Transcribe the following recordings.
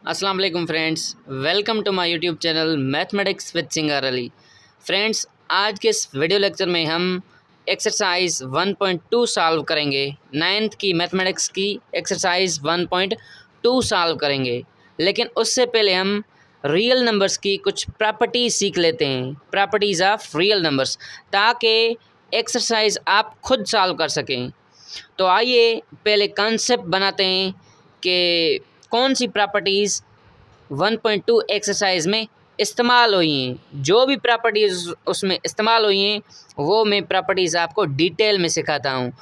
अस्सलाम वालेकुम friends, welcome to my YouTube channel mathematics with Singar Ali. Friends, आज के इस वीडियो लेक्चर में हम एक्सरसाइज 1.2 सॉल्व करेंगे। नाइन्थ की मैथमेटिक्स की एक्सरसाइज 1.2 सॉल्व करेंगे, लेकिन उससे पहले हम रियल नंबर्स की कुछ प्रॉपर्टीज सीख लेते हैं, प्रॉपर्टीज़ ऑफ रियल नंबर्स, ताकि एक्सरसाइज आप खुद सॉल्व कर सकें। तो आइए पहले कॉन्सेप्ट बनाते हैं कि कौन सी प्रॉपर्टीज़ 1.2 एक्सरसाइज में इस्तेमाल हुई हैं। जो भी प्रॉपर्टीज़ उसमें इस्तेमाल हुई हैं वो मैं प्रॉपर्टीज़ आपको डिटेल में सिखाता हूँ।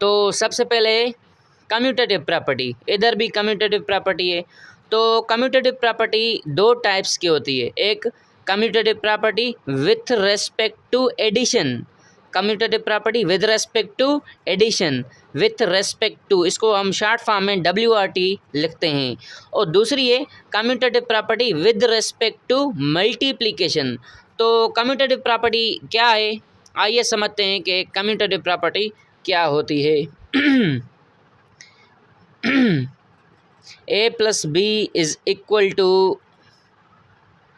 तो सबसे पहले कम्यूटेटिव प्रॉपर्टी, इधर भी कम्यूटेटिव प्रॉपर्टी है। तो कम्यूटेटिव प्रॉपर्टी दो टाइप्स की होती है। एक commutative property with respect to addition, commutative property with respect to addition, with respect to, इसको हम शॉर्ट फॉर्म में WRT लिखते हैं। और दूसरी है commutative property with respect to multiplication. तो कम्यूटेटिव प्रॉपर्टी क्या है, आइए समझते हैं कि कम्यूटेटिव प्रॉपर्टी क्या होती है। A plus B is equal to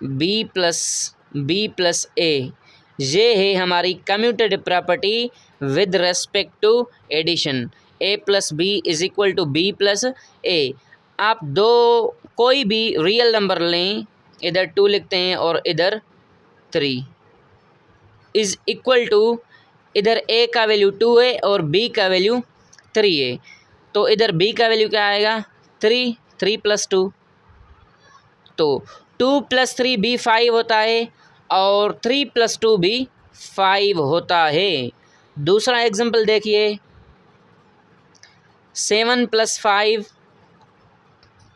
B plus A, ये है हमारी commutative property with respect to addition. A plus B is equal to B plus A. आप दो कोई भी रियल नंबर लें, इधर 2 लिखते हैं और इधर 3, इज इक्वल टू, इधर ए का वैल्यू 2 है और बी का वैल्यू 3 है। तो इधर बी का वैल्यू क्या आएगा, 3, 3 प्लस 2, तो 2 प्लस 3 भी 5 होता है और 3 प्लस 2 भी 5 होता है। दूसरा एग्जांपल देखिए, 7 प्लस 5,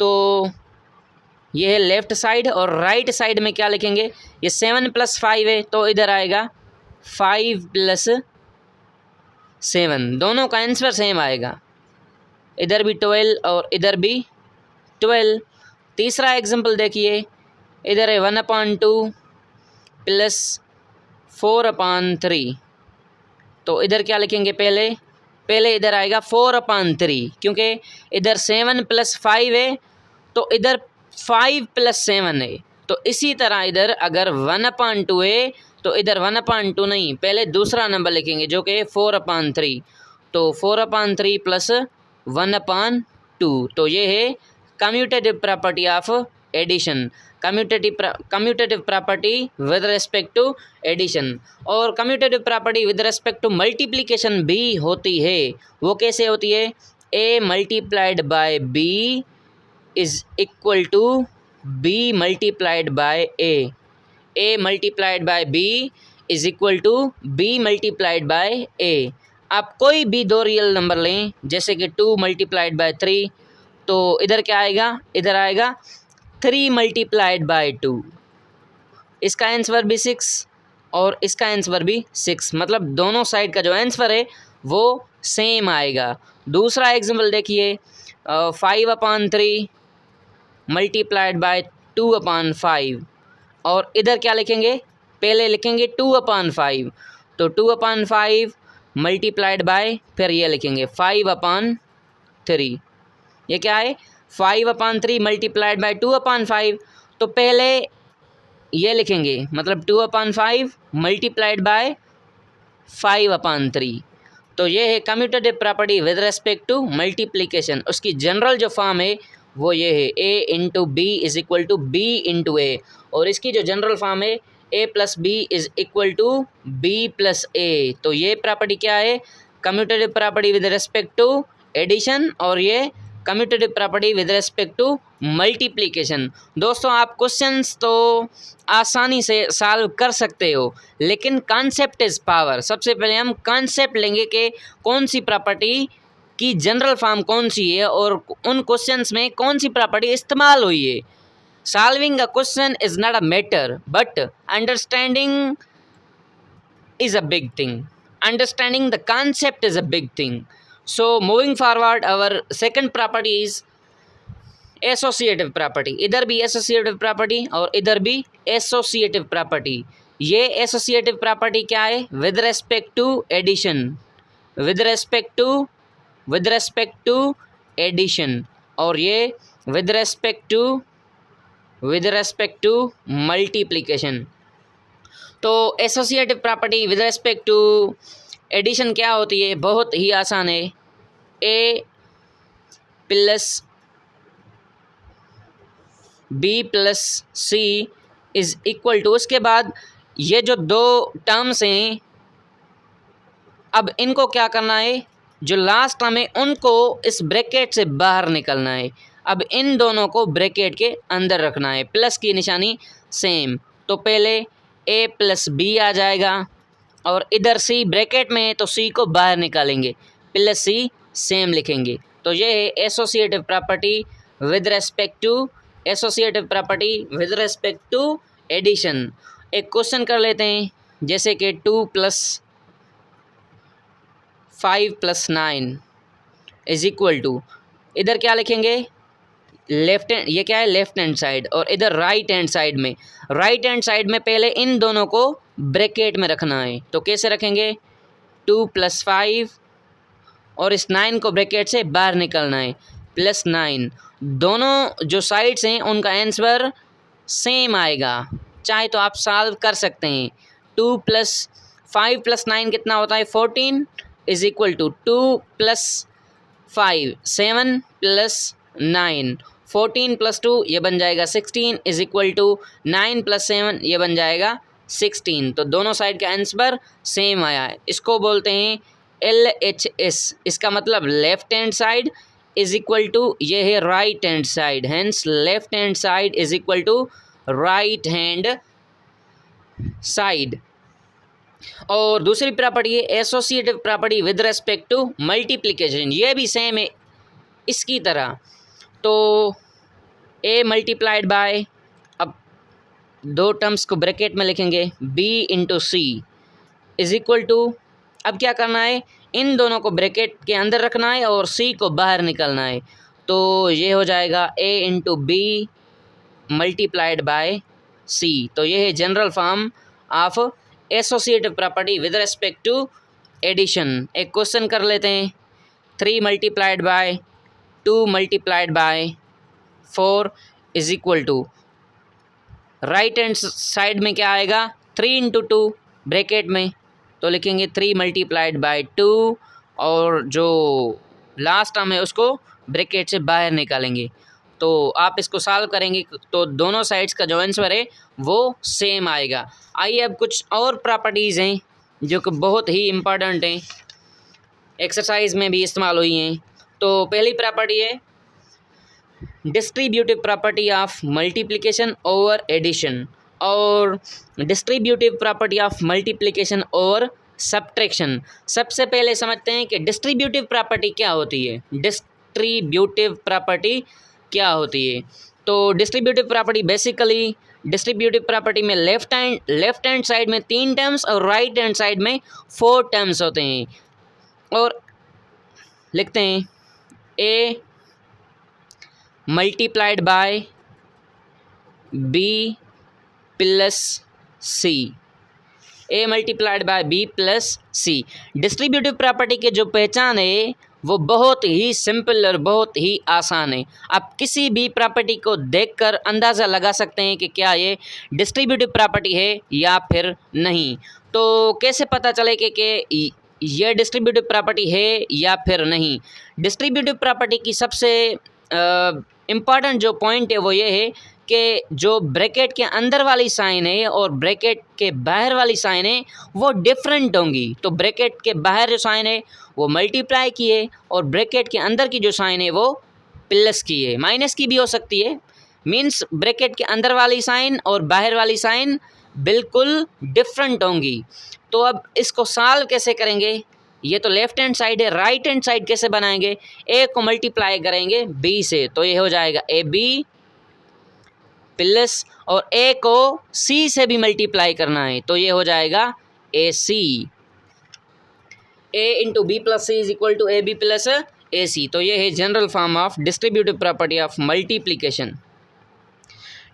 तो ये है लेफ़्ट साइड, और राइट साइड में क्या लिखेंगे, ये 7 प्लस 5 है तो इधर आएगा 5 प्लस 7, दोनों का आंसर सेम आएगा। इधर भी 12 और इधर भी 12। तीसरा एग्जांपल देखिए, इधर है 1/2 प्लस 4/3, तो इधर क्या लिखेंगे, पहले इधर आएगा 4/3, क्योंकि इधर 7 प्लस 5 है तो इधर 5 प्लस 7 है। तो इसी तरह इधर अगर 1/2 है तो इधर 1/2 नहीं, पहले दूसरा नंबर लिखेंगे जो कि 4/3, तो 4/3 प्लस 1/2। तो ये है commutative property of addition, commutative property with respect to addition. और commutative property with respect to multiplication भी होती है। वो कैसे होती है, A multiplied by B is equal to B multiplied by A multiplied by B is equal to B multiplied by A. आप कोई भी दो रियल नंबर लें, जैसे कि 2 मल्टीप्लाइड बाय 3, तो इधर क्या आएगा, इधर आएगा 3 मल्टीप्लाइड बाय 2, इसका आंसर भी 6 और इसका आंसर भी 6, मतलब दोनों साइड का जो आंसर है वो सेम आएगा। दूसरा एग्जाम्पल देखिए, 5/3 मल्टीप्लाइड बाय 2/5, और इधर क्या लिखेंगे, पहले लिखेंगे 2/5, तो 2/5 मल्टीप्लाइड बाय, फिर ये लिखेंगे 5/3। ये क्या है, 5/3 मल्टीप्लाइड बाय 2/5, तो पहले ये लिखेंगे, मतलब 2/5 मल्टीप्लाइड बाय 5/3। तो ये है commutative property with respect to multiplication. उसकी जनरल जो फॉर्म है वो ये है, A into B is equal to B into A, और इसकी जो जनरल फॉर्म है A plus B is equal to B plus A. तो ये प्रॉपर्टी क्या है, commutative property with respect to addition, और ये commutative property with respect to multiplication. दोस्तों, आप क्वेश्चंस तो आसानी से सॉल्व कर सकते हो, लेकिन कॉन्सेप्ट इज़ पावर। सबसे पहले हम कॉन्सेप्ट लेंगे कि कौन सी प्रॉपर्टी की जनरल फॉर्म कौन सी है और उन क्वेश्चंस में कौन सी प्रॉपर्टी इस्तेमाल हुई है। Solving a question is not a matter, but understanding is a big thing. Understanding the concept is a big thing. So moving forward, our second property is associative property. इधर भी associative property और इधर भी associative property। ये associative property क्या है, with respect to addition, with respect to addition, और ये with respect to with respect to multiplication. तो associative property with respect to addition क्या होती है? बहुत ही आसान है। A plus B plus C is equal to, उसके बाद ये जो दो टर्म्स हैं अब इनको क्या करना है, जो लास्ट टर्म है उनको इस ब्रैकेट से बाहर निकलना है। अब इन दोनों को ब्रैकेट के अंदर रखना है, प्लस की निशानी सेम। तो पहले ए प्लस बी आ जाएगा और इधर सी ब्रैकेट में है तो सी को बाहर निकालेंगे, प्लस सी सेम लिखेंगे। तो ये है associative property with respect to addition. एक क्वेश्चन कर लेते हैं, जैसे कि 2 + 5 + 9 इज इक्वल टू, इधर क्या लिखेंगे, लेफ्ट हैंड, ये क्या है लेफ्ट हैंड साइड, और इधर राइट हैंड साइड में पहले इन दोनों को ब्रैकेट में रखना है। तो कैसे रखेंगे, 2 + 5 और इस 9 को ब्रैकेट से बाहर निकलना है, +9। दोनों जो साइड्स हैं उनका आंसर सेम आएगा, चाहे तो आप सॉल्व कर सकते हैं। 2 + 5 + 9 कितना होता है, 14 इज इक्वल टू 2 + 5 7 + 9, 14 + 2 ये बन जाएगा 16 इज इक्वल टू 9 + 7 ये बन जाएगा 16। तो दोनों साइड का आंसर सेम आया है। इसको बोलते हैं LHS। इसका मतलब left hand side is equal to ये है right hand side, hence left hand side is equal to right hand side. और दूसरी प्रॉपर्टी है associative property with respect to multiplication. ये भी सेम है इसकी तरह। तो ए मल्टीप्लाइड बाय, अब दो टर्म्स को ब्रैकेट में लिखेंगे, B into C is equal to, अब क्या करना है, इन दोनों को ब्रैकेट के अंदर रखना है और सी को बाहर निकालना है। तो ये हो जाएगा A into B multiplied by C. तो ये है general form of associative property with respect to addition. एक क्वेश्चन कर लेते हैं, 3 multiplied by 2 multiplied by 4 is equal to, right hand side में क्या आएगा, 3 इंटू 2 ब्रैकेट में, तो लिखेंगे 3 मल्टीप्लाइड बाय 2 और जो लास्ट टर्म है उसको ब्रैकेट से बाहर निकालेंगे। तो आप इसको सॉल्व करेंगे तो दोनों साइड्स का जो आंसर है वो सेम आएगा। आइए अब कुछ और प्रॉपर्टीज़ हैं जो कि बहुत ही इम्पॉर्टेंट हैं, एक्सरसाइज में भी इस्तेमाल हुई हैं। तो पहली प्रॉपर्टी है distributive property of multiplication over addition और distributive property of multiplication over subtraction. सबसे पहले समझते हैं कि डिस्ट्रीब्यूटिव प्रॉपर्टी क्या होती है। डिस्ट्रीब्यूटिव प्रॉपर्टी क्या होती है, तो distributive property basically, distributive property में लेफ्ट हैंड साइड में 3 टर्म्स और राइट हैंड साइड में 4 टर्म्स होते हैं। और लिखते हैं A multiplied by B plus C, A multiplied by B plus C. Distributive property के जो पहचान है वो बहुत ही सिंपल और बहुत ही आसान है। आप किसी भी प्रॉपर्टी को देखकर अंदाज़ा लगा सकते हैं कि क्या ये डिस्ट्रीब्यूटिव प्रॉपर्टी है या फिर नहीं। तो कैसे पता चले कि ये डिस्ट्रीब्यूटिव प्रॉपर्टी है या फिर नहीं। डिस्ट्रीब्यूटिव प्रॉपर्टी की सबसे इम्पॉर्टेंट जो पॉइंट है वो ये है कि जो ब्रैकेट के अंदर वाली साइन है और ब्रैकेट के बाहर वाली साइन है वो डिफरेंट होंगी। तो ब्रैकेट के बाहर जो साइन है वो मल्टीप्लाई की है और ब्रैकेट के अंदर की जो साइन है वो प्लस की है, माइनस की भी हो सकती है। मीन्स ब्रैकेट के अंदर वाली साइन और बाहर वाली साइन बिल्कुल डिफरेंट होंगी। तो अब इसको सॉल्व कैसे करेंगे, ये तो लेफ्ट हैंड साइड है, राइट हैंड साइड कैसे बनाएंगे, ए को मल्टीप्लाई करेंगे बी से, तो ये हो जाएगा ए बी प्लस, और ए को सी से भी मल्टीप्लाई करना है तो ये हो जाएगा A C. A into B plus C is equal to A B plus A C. तो ये है general form of distributive property of multiplication.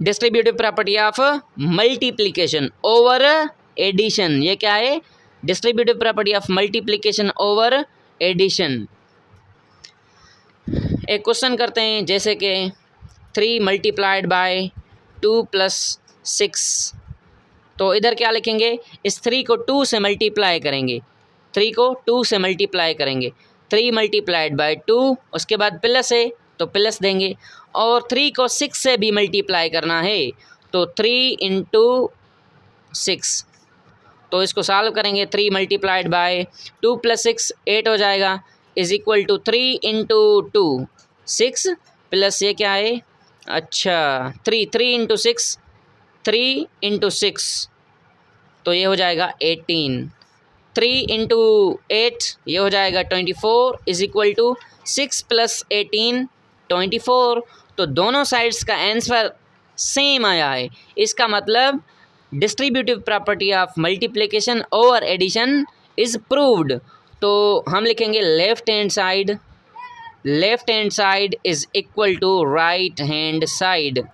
Distributive property of multiplication over addition, ये क्या है, distributive property of multiplication over addition. एक question करते हैं, जैसे कि 3 मल्टीप्लाइड बाय 2 प्लस 6। तो इधर क्या लिखेंगे, इस 3 को 2 से मल्टीप्लाई करेंगे, 3 को 2 से मल्टीप्लाई करेंगे, 3 मल्टीप्लाइड बाय 2, उसके बाद प्लस है तो प्लस देंगे, और 3 को 6 से भी मल्टीप्लाई करना है तो 3 इंटू 6। तो इसको सॉल्व करेंगे, 3 मल्टीप्लाइड बाय 2 प्लस 6 8 हो जाएगा, is equal to 3 into 2 6 plus ये क्या है, अच्छा 3 इंटू 6, 3 इंटू 6 तो ये हो जाएगा 18, 3 इंटू 8 ये हो जाएगा 24 इज इक्वल टू 6 प्लस 18 24। तो दोनों साइड्स का आंसर सेम आया है, इसका मतलब distributive property of multiplication over addition is proved. तो हम लिखेंगे left hand side is equal to right hand side.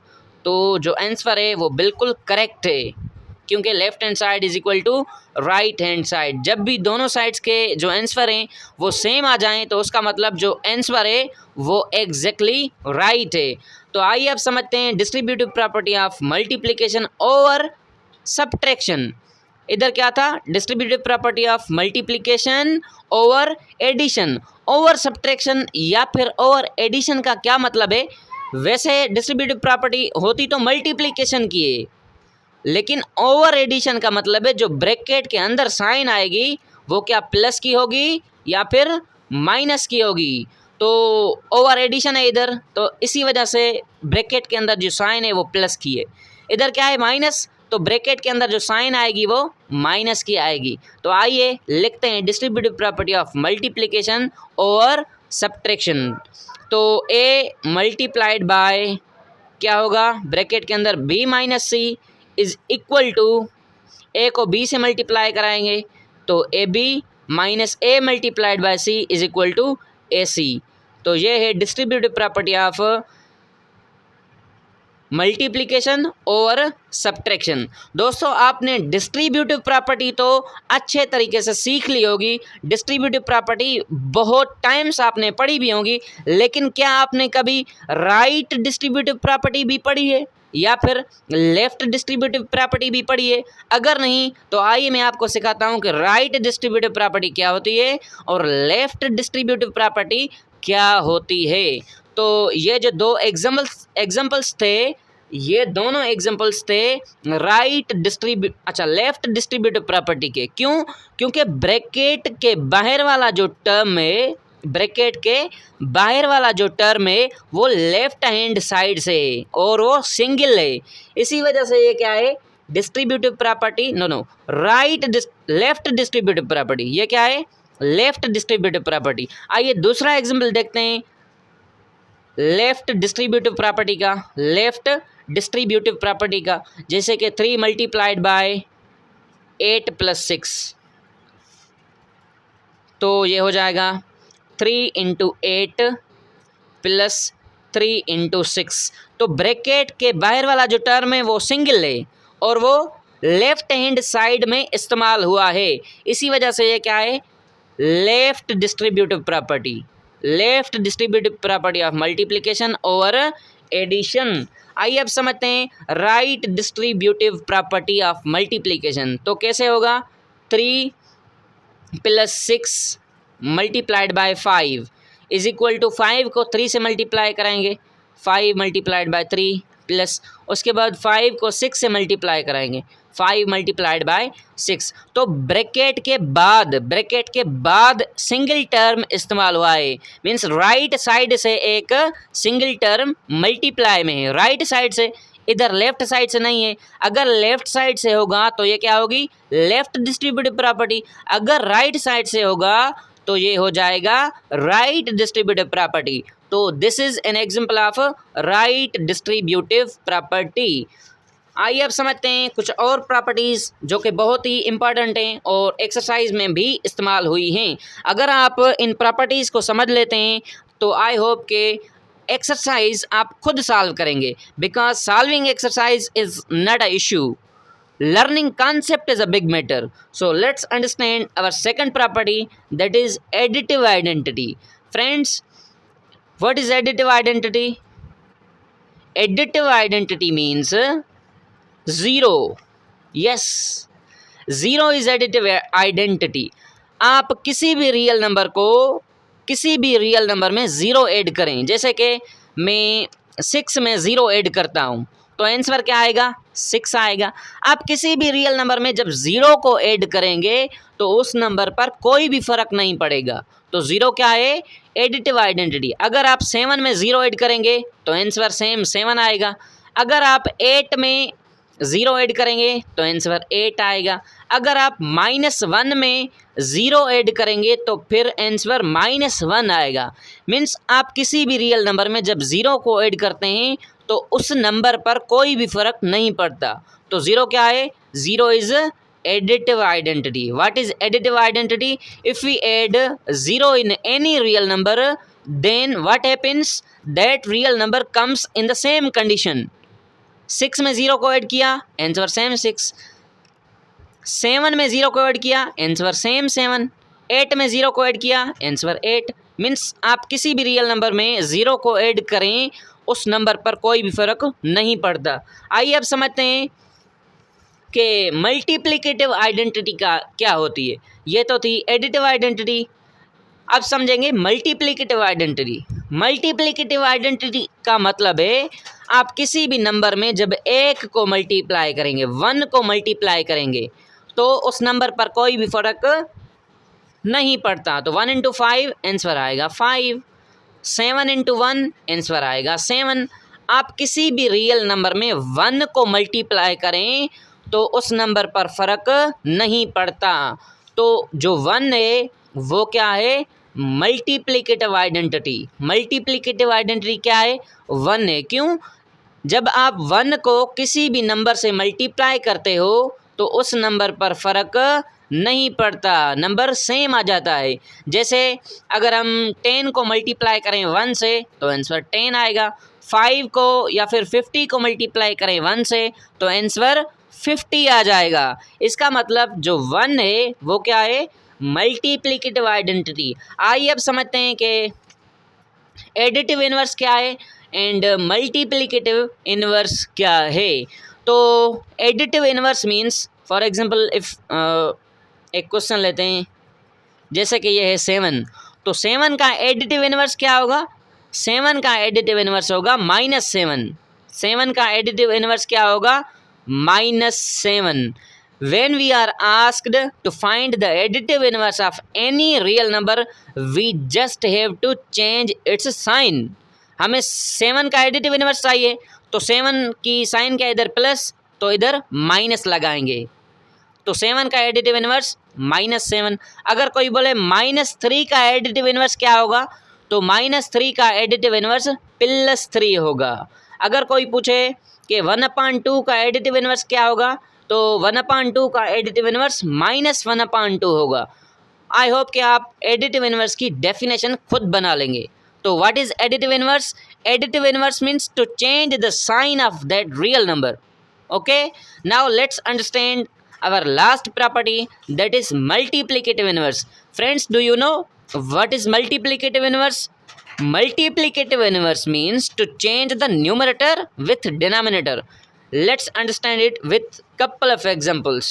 तो जो आंसर है वो बिल्कुल करेक्ट है, क्योंकि left hand side is equal to right hand side. जब भी दोनों साइड्स के जो आंसर हैं वो सेम आ जाएं तो उसका मतलब जो आंसर है वो एग्जैक्टली राइट है। तो आइए अब समझते हैं distributive property of multiplication over subtraction. इधर क्या था, distributive property of multiplication over addition. Over subtraction या फिर ओवर एडिशन का क्या मतलब है, वैसे डिस्ट्रीब्यूटिव प्रॉपर्टी होती तो मल्टीप्लिकेशन की है, लेकिन ओवर एडिशन का मतलब है जो ब्रैकेट के अंदर साइन आएगी वो क्या प्लस की होगी या फिर माइनस की होगी। तो ओवर एडिशन है इधर, तो इसी वजह से ब्रैकेट के अंदर जो साइन है वो प्लस की है। इधर क्या है माइनस, तो ब्रैकेट के अंदर जो साइन आएगी वो माइनस की आएगी। तो आइए लिखते हैं distributive property of multiplication over subtraction. तो ए मल्टीप्लाइड बाय क्या होगा, ब्रैकेट के अंदर B minus C is equal to, A को बी से मल्टीप्लाई कराएंगे तो A B minus A multiplied by C is equal to A C. तो ये है distributive property of multiplication over subtraction. दोस्तों आपने डिस्ट्रीब्यूटिव प्रॉपर्टी तो अच्छे तरीके से सीख ली होगी, डिस्ट्रीब्यूटिव प्रॉपर्टी बहुत टाइम्स आपने पढ़ी भी होगी, लेकिन क्या आपने कभी राइट डिस्ट्रीब्यूटिव प्रॉपर्टी भी पढ़ी है या फिर लेफ़्ट डिस्ट्रीब्यूटिव प्रॉपर्टी भी पढ़ी है? अगर नहीं तो आइए मैं आपको सिखाता हूँ कि राइट डिस्ट्रीब्यूटिव प्रॉपर्टी क्या होती है और लेफ़्ट डिस्ट्रीब्यूटिव प्रॉपर्टी क्या होती है। तो ये जो दो एग्जाम्पल्स थे, ये दोनों एग्जाम्पल्स थे लेफ्ट डिस्ट्रीब्यूटिव प्रॉपर्टी के। क्यों? क्योंकि ब्रैकेट के बाहर वाला जो टर्म है, ब्रैकेट के बाहर वाला जो टर्म है वो लेफ्ट हैंड साइड से और वो सिंगल है, इसी वजह से ये क्या है distributive property, left distributive property. ये क्या है, लेफ्ट डिस्ट्रीब्यूटिव प्रॉपर्टी। आइए दूसरा एग्जाम्पल देखते हैं लेफ्ट डिस्ट्रीब्यूटिव प्रॉपर्टी का, जैसे कि 3 मल्टीप्लाइड बाय 8 प्लस 6, तो ये हो जाएगा 3 इंटू 8 प्लस 3 इंटू 6। तो ब्रैकेट के बाहर वाला जो टर्म है वो सिंगल है और वो लेफ्ट हैंड साइड में इस्तेमाल हुआ है, इसी वजह से ये क्या है left distributive property of multiplication over addition. आइए अब समझते हैं right distributive property of multiplication. तो कैसे होगा, 3 plus 6 multiplied by 5 is equal to 5 को 3 से मल्टीप्लाई कराएंगे, 5 मल्टीप्लाइड बाय 3 प्लस उसके बाद 5 को 6 से मल्टीप्लाई कराएंगे, 5 मल्टीप्लाइड बाय 6। तो ब्रैकेट के बाद सिंगल टर्म इस्तेमाल हुआ है, मीन्स राइट साइड से एक सिंगल टर्म मल्टीप्लाई में है, राइट साइड से, इधर लेफ्ट साइड से नहीं है। अगर लेफ्ट साइड से होगा तो ये क्या होगी लेफ्ट डिस्ट्रीब्यूटिव प्रॉपर्टी, अगर राइट साइड से होगा तो ये हो जाएगा राइट डिस्ट्रीब्यूटिव प्रॉपर्टी। तो this is an example of right distributive property. आइए अब समझते हैं कुछ और प्रॉपर्टीज़ जो कि बहुत ही इम्पॉर्टेंट हैं और एक्सरसाइज में भी इस्तेमाल हुई हैं। अगर आप इन प्रॉपर्टीज़ को समझ लेते हैं तो आई होप के एक्सरसाइज आप खुद सॉल्व करेंगे, because solving exercise is not a issue, learning concept is a big matter. So let's understand our second property, that is additive identity. Friends, what is additive identity? Additive identity means zero. Yes, zero is additive identity. आप किसी भी real number में zero add करें, जैसे कि मैं 6 में zero add करता हूँ तो आंसर क्या आएगा? 6 आएगा। आप किसी भी रियल नंबर में जब ज़ीरो को ऐड करेंगे तो उस नंबर पर कोई भी फ़र्क नहीं पड़ेगा। तो ज़ीरो क्या है? Additive identity. अगर आप 7 में ज़ीरो ऐड करेंगे तो आंसर सेम 7 आएगा। अगर आप 8 में ज़ीरो ऐड करेंगे तो आंसर 8 आएगा। अगर आप -1 में ज़ीरो ऐड करेंगे तो फिर आंसर -1 आएगा। मीन्स आप किसी भी रियल नंबर में जब ज़ीरो को ऐड करते हैं तो उस नंबर पर कोई भी फ़र्क नहीं पड़ता। तो ज़ीरो क्या है? Zero is additive identity. What is additive identity? If we add zero in any real number, then what happens? That real number comes in the same condition. 6 में ज़ीरो को ऐड किया, आंसर सेम 6। 7 में zero को add किया, answer same 7। 8 में zero को add किया, answer 8। Means आप किसी भी रियल नंबर में ज़ीरो को ऐड करें, उस नंबर पर कोई भी फ़र्क नहीं पड़ता। आइए अब समझते हैं कि मल्टीप्लिकेटिव आइडेंटिटी का क्या होती है। ये तो थी एडिटिव आइडेंटिटी। अब समझेंगे मल्टीप्लिकेटिव आइडेंटिटी। मल्टीप्लिकेटिव आइडेंटिटी का मतलब है आप किसी भी नंबर में जब 1 को मल्टीप्लाई करेंगे, 1 को मल्टीप्लाई करेंगे तो उस नंबर पर कोई भी फ़र्क नहीं पड़ता। तो 1 × 5 आंसर आएगा 5, 7 × 1 आंसर आएगा 7। आप किसी भी रियल नंबर में 1 को मल्टीप्लाई करें तो उस नंबर पर फ़र्क नहीं पड़ता। तो जो 1 है वो क्या है? Multiplicative identity. मल्टीप्लिकेटिव आइडेंटिटी क्या है? 1 है। क्यों? जब आप 1 को किसी भी नंबर से मल्टीप्लाई करते हो तो उस नंबर पर फ़र्क नहीं पड़ता, नंबर सेम आ जाता है। जैसे अगर हम 10 को मल्टीप्लाई करें 1 से तो आंसर 10 आएगा। 5 को या फिर 50 को मल्टीप्लाई करें 1 से तो आंसर 50 आ जाएगा। इसका मतलब जो 1 है वो क्या है? Multiplicative identity. आइए अब समझते हैं कि एडिटिव इन्वर्स क्या है एंड मल्टीप्लिकेटिव इन्वर्स क्या है। तो additive inverse means for example if एक क्वेश्चन लेते हैं, जैसे कि ये है 7, तो 7 का एडिटिव इन्वर्स क्या होगा? 7 का एडिटिव इन्वर्स होगा -7। 7 का एडिटिव इन्वर्स क्या होगा? -7। When we are asked to find the additive inverse of any real number, we just have to change its sign. हमें 7 का एडिटिव इन्वर्स चाहिए तो 7 की साइन क्या, इधर प्लस तो इधर माइनस लगाएंगे। तो 7 का एडिटिव इन्वर्स -7। अगर कोई बोले -3 का एडिटिव इन्वर्स क्या होगा तो -3 का एडिटिव इन्वर्स +3 होगा। अगर कोई पूछे कि 1/2 का एडिटिव इन्वर्स क्या होगा तो 1/2 का एडिटिव इन्वर्स -1/2 होगा। आई होप कि आप एडिटिव इन्वर्स की डेफिनेशन खुद बना लेंगे। तो what is additive inverse? Additive inverse means to change the sign of that real number. Okay, now let's understand our last property, that is multiplicative inverse. Friends, do you know what is multiplicative inverse? Multiplicative inverse means to change the numerator with denominator. Let's understand it with couple of examples.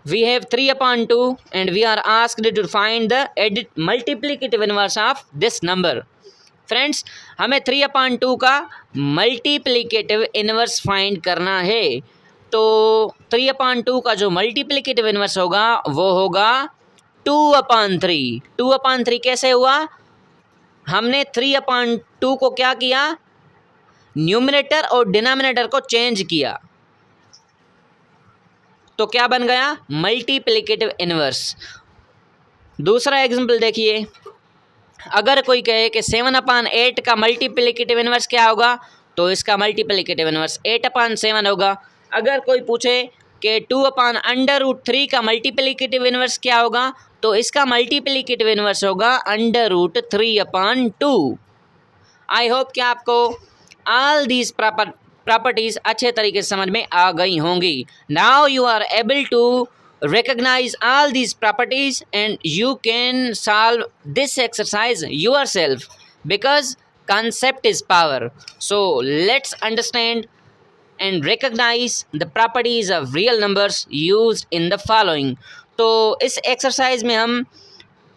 We have 3/2 and we are asked to find the multiplicative inverse of this number. Friends, हमें 3/2 का multiplicative inverse find करना है। तो 3/2 का जो multiplicative inverse होगा वो होगा 2/3। 2/3 कैसे हुआ? हमने 3/2 को क्या किया? न्यूमरेटर और डिनोमिनेटर को चेंज किया तो क्या बन गया? Multiplicative inverse. दूसरा एग्जाम्पल देखिए, अगर कोई कहे कि 7/8 का मल्टीप्लिकेटिव इन्वर्स क्या होगा तो इसका मल्टीप्लिकेटिव इन्वर्स 8/7 होगा। अगर कोई पूछे कि 2/√3 का मल्टीप्लिकेटिव इन्वर्स क्या होगा तो इसका मल्टीप्लिकेटिव इन्वर्स होगा √3/2। आई होप कि आपको ऑल दीज प्रॉपर्टीज़ अच्छे तरीके से समझ में आ गई होंगी। Now you are able to recognize all these properties and you can solve this exercise yourself because concept is power. So let's understand and recognize the properties of real numbers used in the following. तो इस exercise में हम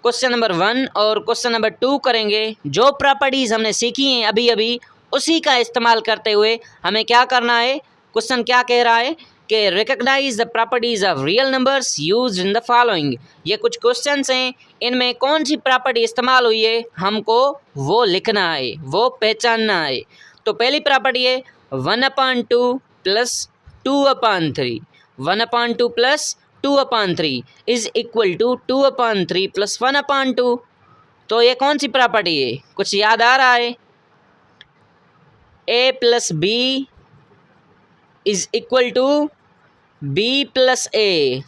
question number 1 और question number 2 करेंगे। जो properties हमने सीखी हैं अभी अभी उसी का इस्तेमाल करते हुए हमें क्या करना है। क्वेश्चन क्या कह रहा है कि recognize the properties of real numbers used in the following. ये कुछ क्वेश्चंस हैं, इनमें कौन सी प्रॉपर्टी इस्तेमाल हुई है हमको वो लिखना है, वो पहचानना है। तो पहली प्रॉपर्टी है 1/2 plus 2/3। 1/2 plus 2/3 is equal to 2/3 plus 1/2। तो ये कौन सी प्रॉपर्टी है, कुछ याद आ रहा है? a plus B is equal to B plus A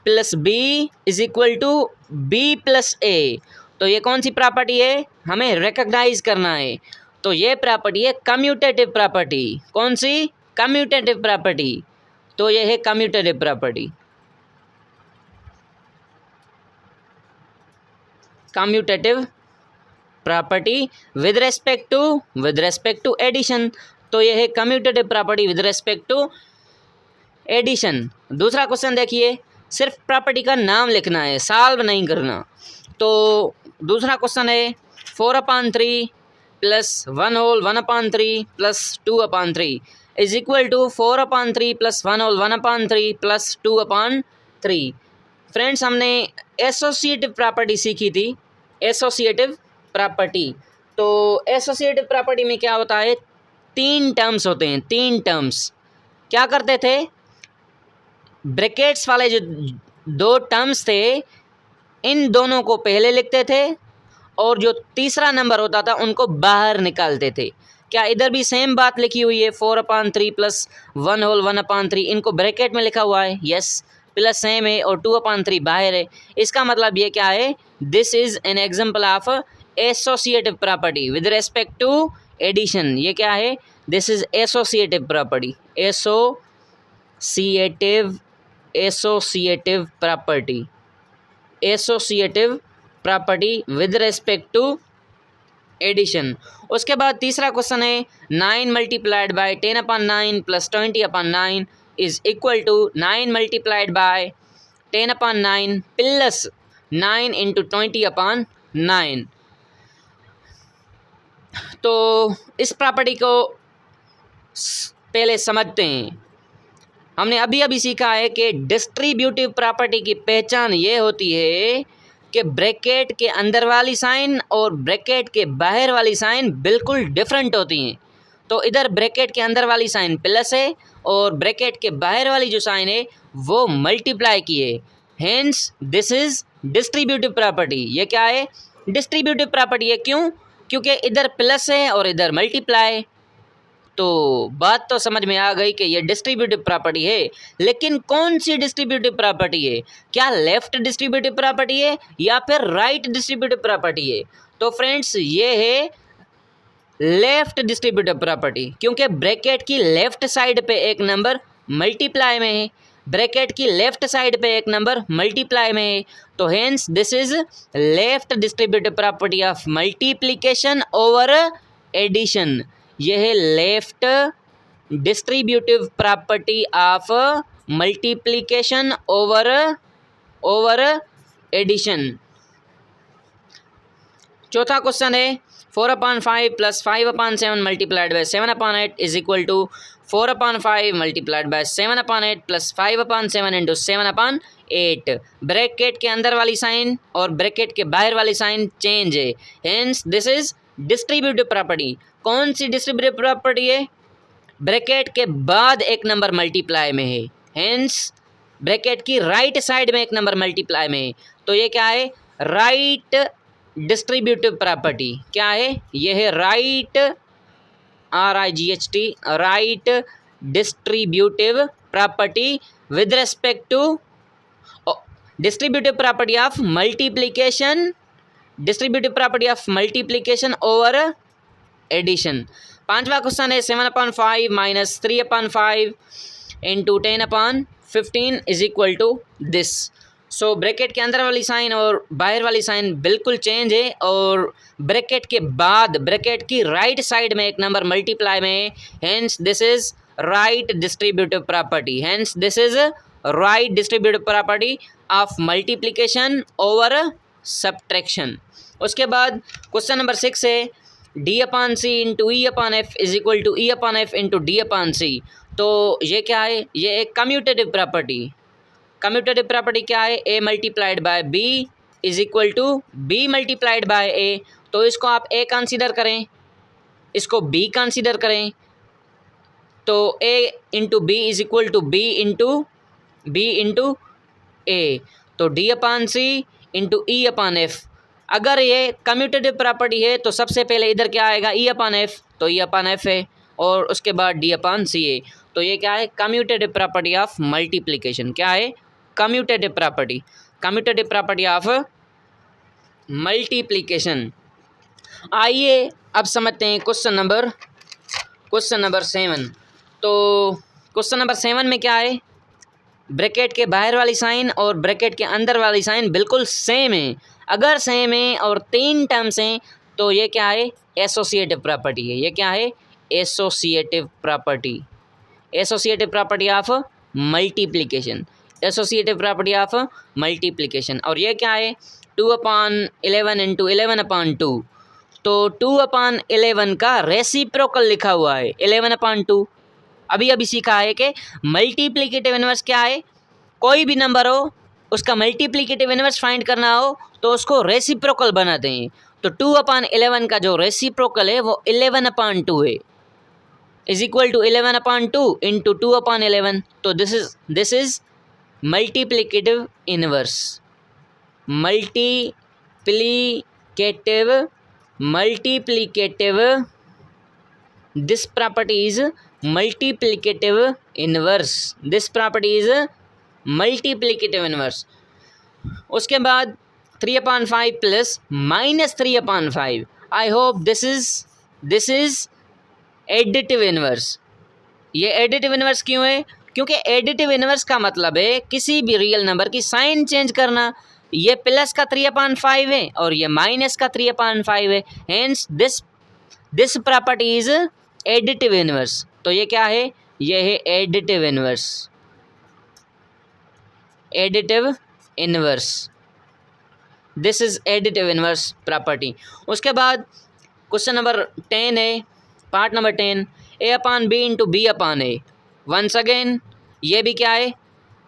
plus B is equal to B plus A. तो ये कौन सी प्रॉपर्टी है, हमें रिकग्नाइज करना है। तो ये प्रॉपर्टी है कम्यूटेटिव प्रॉपर्टी। कौन सी? Commutative property. तो ये है commutative property. Commutative property with respect to addition. तो ये है commutative property with respect to addition. दूसरा क्वेश्चन देखिए, सिर्फ प्रॉपर्टी का नाम लिखना है, सॉल्व नहीं करना। तो दूसरा क्वेश्चन है 4/3 plus 1/3 plus 2/3 is equal to 4/3 plus 1/3 plus 2/3। Friends, हमने एसोसिएटिव प्रॉपर्टी सीखी थी, एसोसिएटिव प्रॉपर्टी। तो एसोसिएटिव प्रॉपर्टी में क्या होता है, 3 टर्म्स होते हैं। 3 टर्म्स क्या करते थे, ब्रैकेट्स वाले जो 2 टर्म्स थे इन दोनों को पहले लिखते थे और जो तीसरा नंबर होता था उनको बाहर निकालते थे। क्या इधर भी सेम बात लिखी हुई है? 4/3 प्लस 1/3 इनको ब्रैकेट में लिखा हुआ है, यस, प्लस सेम है, और 2/3 बाहर है। इसका मतलब ये क्या है, this is an example of associative property with respect to addition. ये क्या है, this is associative property. Associative property with respect to addition. उसके बाद तीसरा क्वेश्चन है 9 multiplied by 10/9 plus 20/9 is equal to 9 multiplied by 10/9 plus 9 into 20/9। तो इस property को पहले समझते हैं। हमने अभी अभी सीखा है कि डिस्ट्रीब्यूटिव प्रॉपर्टी की पहचान ये होती है कि ब्रैकेट के अंदर वाली साइन और ब्रैकेट के बाहर वाली साइन बिल्कुल डिफरेंट होती हैं। तो इधर ब्रैकेट के अंदर वाली साइन प्लस है और ब्रैकेट के बाहर वाली जो साइन है वो मल्टीप्लाई की है। Hence this is distributive property. ये क्या है, डिस्ट्रीब्यूटिव प्रॉपर्टी है। क्यों? क्योंकि इधर प्लस है और इधर मल्टीप्लाई। तो बात तो समझ में आ गई कि ये डिस्ट्रीब्यूटिव प्रॉपर्टी है। लेकिन कौन सी डिस्ट्रीब्यूटिव प्रॉपर्टी है? क्या लेफ्ट डिस्ट्रीब्यूटिव प्रॉपर्टी है या फिर राइट डिस्ट्रीब्यूटिव प्रॉपर्टी है? तो फ्रेंड्स, ये है लेफ्ट डिस्ट्रीब्यूटिव प्रॉपर्टी, क्योंकि ब्रैकेट की लेफ्ट साइड पे एक नंबर मल्टीप्लाई में है, ब्रैकेट की लेफ्ट साइड पे एक नंबर मल्टीप्लाई में है। तो hence this is left distributive property of multiplication over addition. यह है left distributive property of multiplication over addition. चौथा क्वेश्चन है 4/5 plus 5/7 multiplied by 7/8 is equal to 4/5 multiplied by 7/8 plus 5/7 into 7/8। Bracket के अंदर वाली साइन और ब्रैकेट के बाहर वाली साइन चेंज है। Hence this is distributive property. कौन सी डिस्ट्रीब्यूटिव प्रॉपर्टी है? ब्रैकेट के बाद एक नंबर मल्टीप्लाई में है, हेंस ब्रैकेट की राइट साइड में एक नंबर मल्टीप्लाई में है। तो ये क्या है, राइट डिस्ट्रीब्यूटिव प्रॉपर्टी। क्या है? यह है right RIGHT, right distributive property with respect to distributive property of multiplication, distributive property of multiplication over addition. पांचवा क्वेश्चन है 7/5 minus 3/5 into 10/15 is equal to this. So bracket के अंदर वाली साइन और बाहर वाली साइन बिल्कुल चेंज है, और ब्रैकेट के बाद ब्रैकेट की राइट साइड में एक नंबर मल्टीप्लाई में है, hence this is right distributive property, hence this is right distributive property of multiplication over subtraction. उसके बाद क्वेश्चन नंबर 6 है D upon C into E upon F is equal to E upon F into D upon C. तो ये क्या है, ये एक commutative property. Commutative property क्या है, A multiplied by B is equal to B multiplied by A. तो इसको आप ए कंसीडर करें, इसको बी कंसीडर करें, तो A into B is equal to B into A. तो D upon C into E upon F. अगर ये कम्यूटेटिव प्रॉपर्टी है तो सबसे पहले इधर क्या आएगा, ई अपान एफ, तो ई अपान एफ है, और उसके बाद डी अपान सी है। तो ये क्या है, कम्यूटेटिव प्रॉपर्टी ऑफ मल्टीप्लिकेशन। क्या है, कम्यूटेटिव प्रॉपर्टी ऑफ मल्टीप्लिकेशन। आइए अब समझते हैं क्वेश्चन नंबर 7। तो क्वेश्चन नंबर 7 में क्या है, ब्रैकेट के बाहर वाली साइन और ब्रैकेट के अंदर वाली साइन बिल्कुल सेम है। अगर सेम है और 3 टर्म्स हैं तो ये क्या है, एसोसिएटिव प्रॉपर्टी है। ये क्या है, associative property of multiplication, associative property of multiplication. और ये क्या है, 2/11 इंटू 11/2। तो 2/11 का रेसिप्रोकल लिखा हुआ है 11/2। अभी सीखा है कि मल्टीप्लिकेटिव इनवर्स क्या है, कोई भी नंबर हो उसका मल्टीप्लिकेटिव इनवर्स फाइंड करना हो तो उसको रेसिप्रोकल बनाते हैं। तो 2/11 का जो रेसिप्रोकल है वो 11/2 है, इज इक्वल टू 11/2 इंटू 2/11। तो this is multiplicative inverse, multiplicative this property is multiplicative inverse, this property is multiplicative inverse. उसके बाद 3/5 plus -3/5। I hope this is additive inverse. ये एडिटिव इनवर्स क्यों है, क्योंकि एडिटिव इनवर्स का मतलब है किसी भी रियल नंबर की साइन चेंज करना। ये प्लस का 3/5 है और ये माइनस का 3/5 है, hence this property is additive inverse. तो ये क्या है, ये है additive inverse, this is additive inverse property. उसके बाद क्वेश्चन नंबर 10 है, पार्ट नंबर 10, ए अपान बी इंटू बी अपान ए। वंस अगेन ये भी क्या है,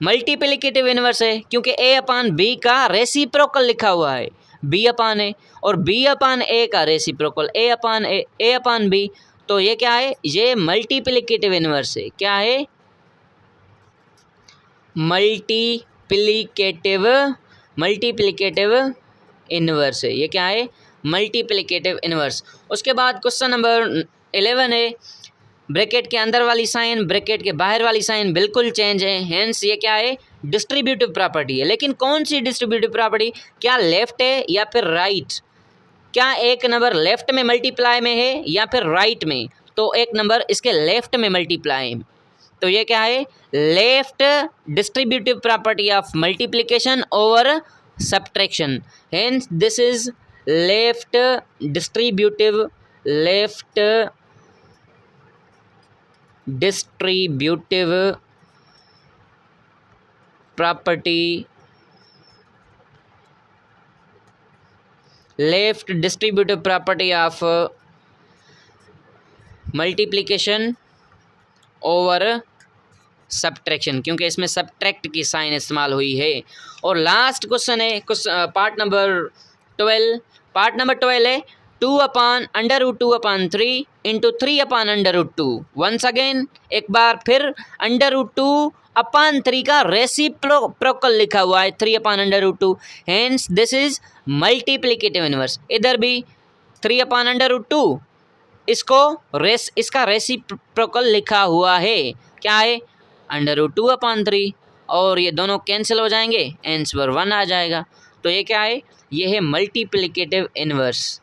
मल्टीप्लिकेटिव इनवर्स है, क्योंकि ए अपान बी का रेसिप्रोकल लिखा हुआ है बी अपान ए, और बी अपान ए का रेसिप्रोकल ए अपान बी। तो ये क्या है, ये मल्टीप्लिकेटिव इनवर्स है। क्या है, मल्टीप्लिकेटिव इनवर्स है। ये क्या है, मल्टीप्लिकेटिव इनवर्स। उसके बाद क्वेश्चन नंबर 11 है, ब्रैकेट के अंदर वाली साइन ब्रैकेट के बाहर वाली साइन बिल्कुल चेंज है, हेंस ये क्या है, डिस्ट्रीब्यूटिव प्रॉपर्टी है। लेकिन कौन सी डिस्ट्रीब्यूटिव प्रॉपर्टी, क्या लेफ्ट है या फिर राइट, क्या एक नंबर लेफ्ट में मल्टीप्लाई में है या फिर राइट में। तो एक नंबर इसके लेफ्ट में मल्टीप्लाई, तो ये क्या है, left distributive property of multiplication over subtraction, hence this is left distributive property, left distributive property of multiplication over subtraction, क्योंकि इसमें सब्ट्रैक्ट की साइन इस्तेमाल हुई है। और लास्ट क्वेश्चन है पार्ट नंबर 12 है 2/√2/3 इंटू 3/√2। वंस अगेन एक बार फिर √2/3 का रेसिप्रोकल लिखा हुआ है 3/√2, hence this is multiplicative inverse. इधर भी 3/√2 इसका रेसिप्रोकल लिखा हुआ है, क्या है, √2/3, और ये दोनों कैंसिल हो जाएंगे, आंसर 1 आ जाएगा। तो ये क्या है, ये है मल्टीप्लिकेटिव इनवर्स,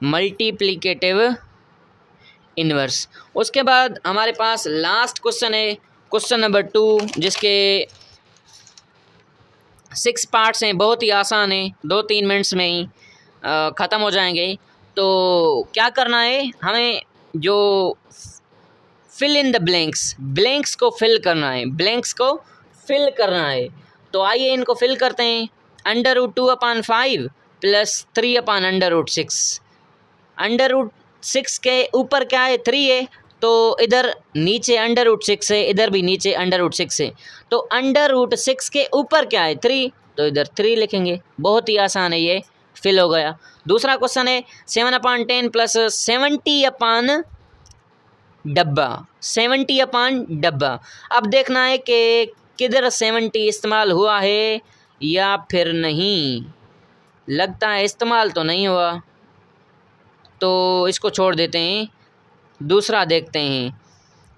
मल्टीप्लिकेटिव इन्वर्स। उसके बाद हमारे पास लास्ट क्वेश्चन है, क्वेश्चन नंबर 2, जिसके 6 पार्ट्स हैं, बहुत ही आसान है, 2-3 मिनट्स में ही ख़त्म हो जाएंगे। तो क्या करना है, हमें जो फिल इन द ब्लैंक्स को फिल करना है, ब्लैंक्स को फिल करना है। तो आइए इनको फिल करते हैं। √2/5 + 3/√6। √6 के ऊपर क्या है, 3 है, तो इधर नीचे √6 है, इधर भी नीचे √6 है। तो √6 के ऊपर क्या है, 3, तो इधर 3 लिखेंगे। बहुत ही आसान है, ये फिल हो गया। दूसरा क्वेश्चन है 7/10 + 70/डब्बा। अब देखना है कि किधर 70 इस्तेमाल हुआ है या फिर नहीं। लगता है इस्तेमाल तो नहीं हुआ, तो इसको छोड़ देते हैं, दूसरा देखते हैं।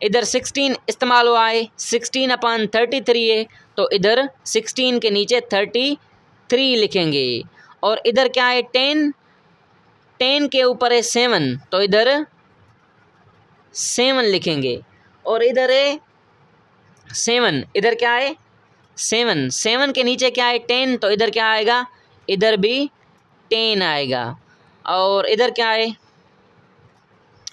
इधर 16 इस्तेमाल हुआ है, 16/33 है, तो इधर 16 के नीचे 33 लिखेंगे। और इधर क्या है, 10 के ऊपर है 7, तो इधर 7 लिखेंगे। और इधर है 7, इधर क्या है 7 के नीचे क्या है 10, तो इधर क्या आएगा, इधर भी 10 आएगा। और इधर क्या है,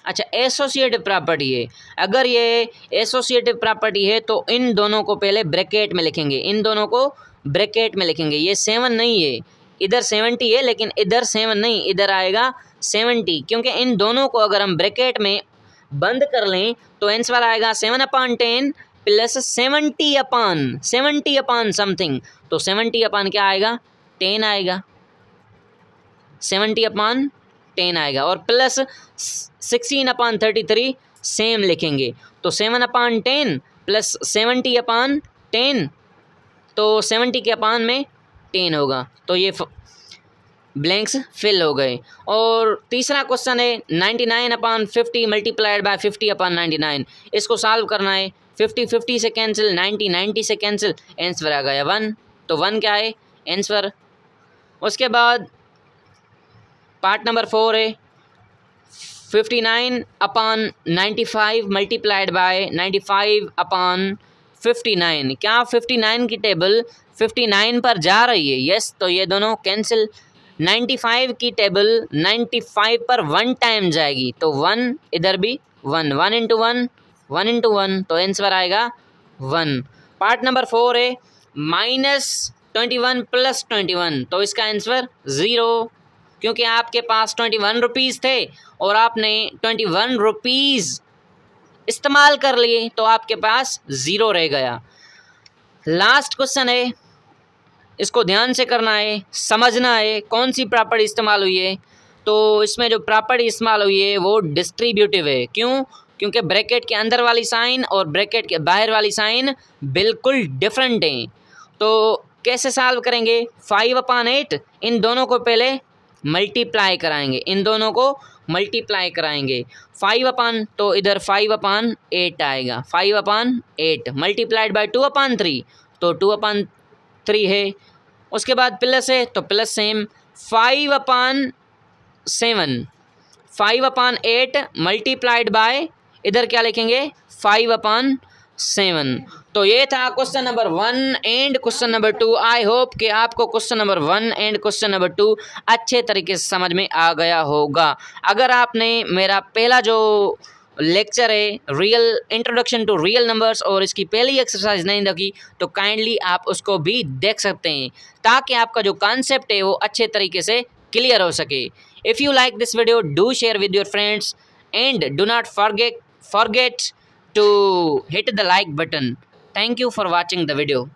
अच्छा एसोसिएटिव प्रॉपर्टी है। अगर ये एसोसिएटिव प्रॉपर्टी है तो इन दोनों को पहले ब्रैकेट में लिखेंगे, इन दोनों को ब्रैकेट में लिखेंगे। ये 7 नहीं है, इधर 70 है, लेकिन इधर 7 नहीं, इधर आएगा 70, क्योंकि इन दोनों को अगर हम ब्रैकेट में बंद कर लें तो आंसर आएगा 7/10 + 70/70 समथिंग। तो 70 क्या आएगा, 10 आएगा, 70/10 आएगा। और प्लस 16/33 सेम लिखेंगे। तो 7/10 + 70/10, तो 70 के अपान में 10 होगा। तो ये ब्लैंक्स फिल हो गए। और तीसरा क्वेश्चन है 99/50 × 50/99। इसको सॉल्व करना है। 50 से कैंसिल, 90 से कैंसिल, आंसर आ गया 1। तो 1 क्या है आंसर। उसके बाद पार्ट नंबर 4 है 59/95 × 95/59। क्या 59 की टेबल 59 पर जा रही है, यस, तो ये दोनों कैंसिल। 95 की टेबल 95 पर 1 टाइम जाएगी, तो 1, इधर भी 1, 1 × 1, 1 × 1, तो आंसर आएगा 1। पार्ट नंबर 4 है -21 + 21, तो इसका आंसर 0, क्योंकि आपके पास 21 रुपीज़ थे और आपने 21 रुपीज़ इस्तेमाल कर लिए, तो आपके पास 0 रह गया। लास्ट क्वेश्चन है, इसको ध्यान से करना है, समझना है कौन सी प्रॉपर्टी इस्तेमाल हुई है। तो इसमें जो प्रॉपर्टी इस्तेमाल हुई है वो डिस्ट्रीब्यूटिव है। क्यों? क्योंकि ब्रैकेट के अंदर वाली साइन और ब्रैकेट के बाहर वाली साइन बिल्कुल डिफरेंट हैं। तो कैसे सॉल्व करेंगे, 5/8, इन दोनों को पहले मल्टीप्लाई कराएंगे, इन दोनों को मल्टीप्लाई कराएंगे। 5 तो इधर 5/8 आएगा, 5/8 मल्टीप्लाइड बाय 2/3, तो 2/3 है। उसके बाद प्लस है तो प्लस सेम, 5/7, 5/8 मल्टीप्लाइड बाय, इधर क्या लिखेंगे 5/7। तो ये था question number 1 and question number 2। I hope कि आपको question number 1 and question number 2 अच्छे तरीके से समझ में आ गया होगा। अगर आपने मेरा पहला जो लेक्चर है real introduction to real numbers और इसकी पहली एक्सरसाइज नहीं देखी तो काइंडली आप उसको भी देख सकते हैं, ताकि आपका जो कॉन्सेप्ट है वो अच्छे तरीके से क्लियर हो सके। If you like this video, do share with your friends and do not forget to hit the like button. Thank you for watching the video.